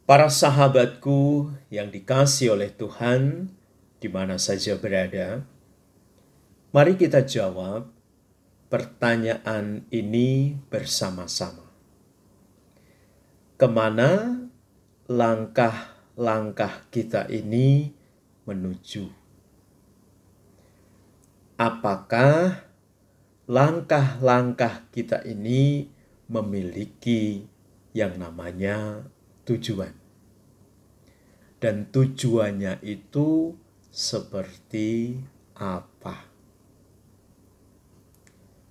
Para sahabatku yang dikasihi oleh Tuhan, di mana saja berada, mari kita jawab pertanyaan ini bersama-sama. Kemana langkah-langkah kita ini menuju? Apakah langkah-langkah kita ini memiliki yang namanya tujuan? Dan tujuannya itu seperti apa?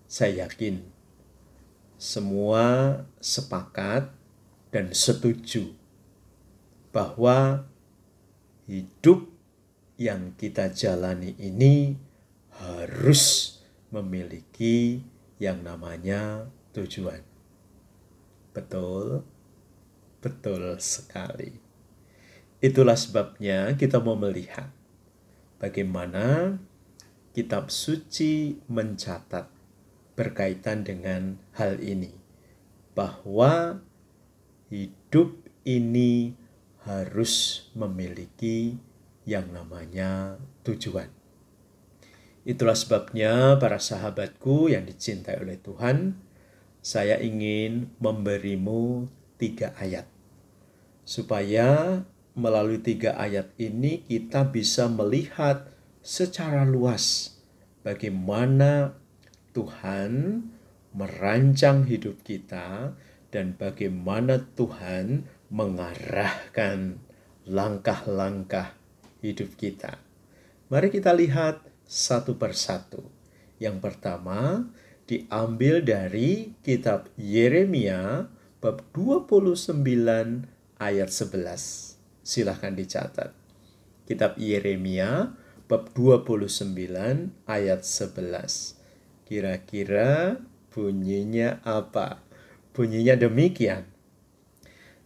Saya yakin semua sepakat dan setuju bahwa hidup yang kita jalani ini harus memiliki yang namanya tujuan. Betul? Betul sekali. Itulah sebabnya kita mau melihat bagaimana kitab suci mencatat berkaitan dengan hal ini, bahwa hidup ini harus memiliki yang namanya tujuan. Itulah sebabnya para sahabatku yang dicintai oleh Tuhan, saya ingin memberimu 3 ayat, supaya melalui 3 ayat ini kita bisa melihat secara luas bagaimana Tuhan merancang hidup kita dan bagaimana Tuhan mengarahkan langkah-langkah hidup kita. Mari kita lihat satu persatu. Yang pertama diambil dari kitab Yeremia bab 29 ayat 11. Silahkan dicatat. Kitab Yeremia bab 29 ayat 11. Kira-kira bunyinya apa? Bunyinya demikian.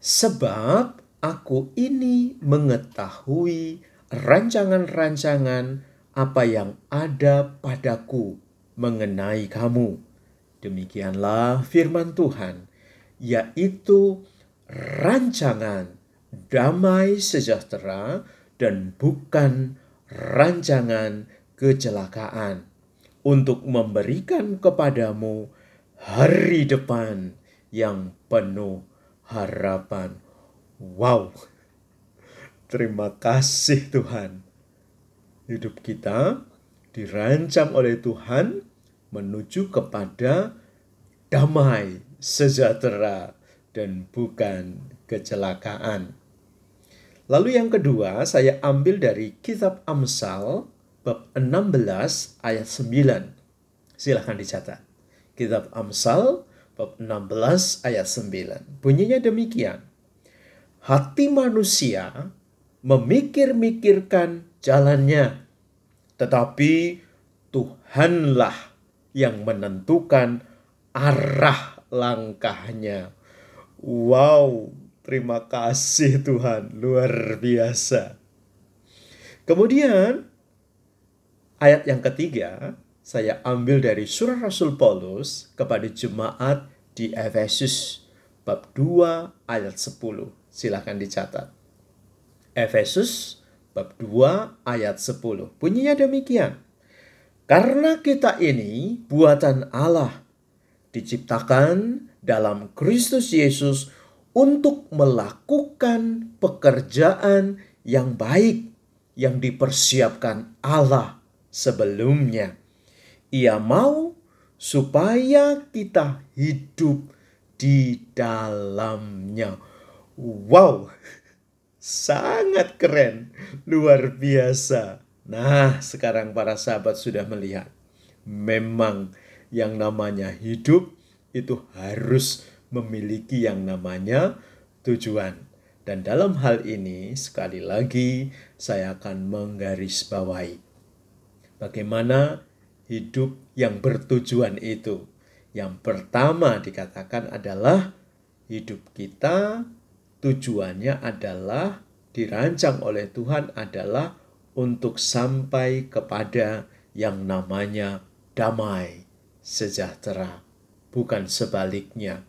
Sebab aku ini mengetahui rancangan-rancangan apa yang ada padaku mengenai kamu. Demikianlah firman Tuhan, yaitu rancangan damai sejahtera dan bukan rancangan kecelakaan, untuk memberikan kepadamu hari depan yang penuh harapan. Wow, terima kasih Tuhan. Hidup kita dirancang oleh Tuhan menuju kepada damai sejahtera dan bukan kecelakaan. Lalu yang kedua saya ambil dari kitab Amsal bab 16 ayat 9. Silahkan dicatat. Kitab Amsal bab 16 ayat 9. Bunyinya demikian. Hati manusia memikir-mikirkan jalannya, tetapi Tuhanlah yang menentukan arah langkahnya. Wow, terima kasih Tuhan, luar biasa. Kemudian ayat yang ketiga saya ambil dari surat Rasul Paulus kepada jemaat di Efesus bab 2 ayat 10. Silakan dicatat. Efesus bab 2 ayat 10. Bunyinya demikian. Karena kita ini buatan Allah, diciptakan dalam Kristus Yesus untuk melakukan pekerjaan yang baik yang dipersiapkan Allah sebelumnya. Ia mau supaya kita hidup di dalamnya. Wow, sangat keren, luar biasa. Nah, sekarang para sahabat sudah melihat, memang yang namanya hidup itu harus memiliki yang namanya tujuan. Dan dalam hal ini sekali lagi saya akan menggarisbawahi bagaimana hidup yang bertujuan itu. Yang pertama dikatakan adalah hidup kita tujuannya adalah dirancang oleh Tuhan adalah untuk sampai kepada yang namanya damai sejahtera, bukan sebaliknya.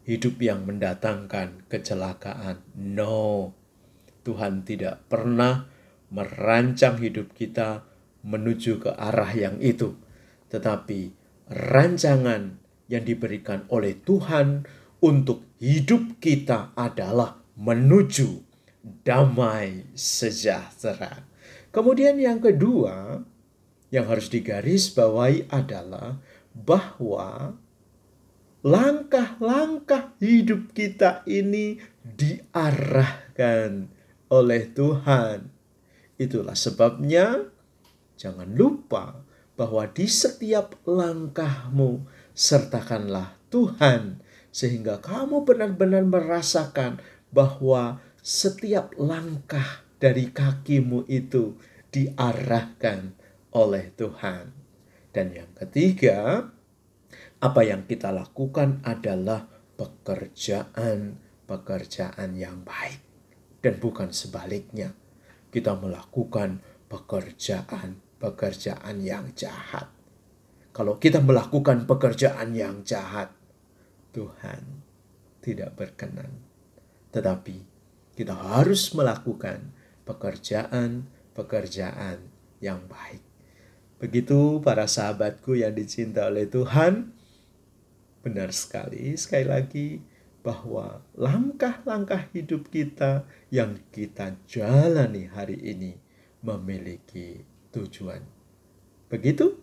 hidup yang mendatangkan kecelakaan. No, Tuhan tidak pernah merancang hidup kita menuju ke arah yang itu. Tetapi rancangan yang diberikan oleh Tuhan untuk hidup kita adalah menuju damai sejahtera. Kemudian yang kedua yang harus digarisbawahi adalah bahwa langkah-langkah hidup kita ini diarahkan oleh Tuhan. Itulah sebabnya jangan lupa bahwa di setiap langkahmu sertakanlah Tuhan, sehingga kamu benar-benar merasakan bahwa setiap langkah dari kakimu itu diarahkan oleh Tuhan. Dan yang ketiga, apa yang kita lakukan adalah pekerjaan yang baik. Dan bukan sebaliknya, kita melakukan pekerjaan yang jahat. Kalau kita melakukan pekerjaan yang jahat, Tuhan tidak berkenan. Tetapi kita harus melakukan pekerjaan yang baik. Begitu para sahabatku yang dicinta oleh Tuhan, benar sekali lagi bahwa langkah-langkah hidup kita yang kita jalani hari ini memiliki tujuan. Begitu,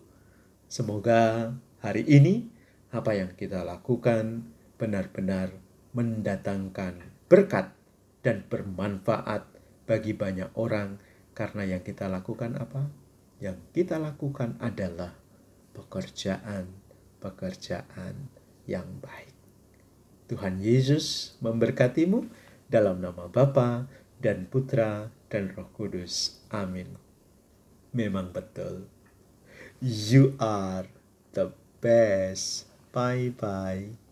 semoga hari ini apa yang kita lakukan benar-benar mendatangkan berkat dan bermanfaat bagi banyak orang, karena yang kita lakukan apa? Yang kita lakukan adalah pekerjaan yang baik. Tuhan Yesus memberkatimu dalam nama Bapa dan Putra dan Roh Kudus. Amin. Memang betul. You are the best. Bye-bye.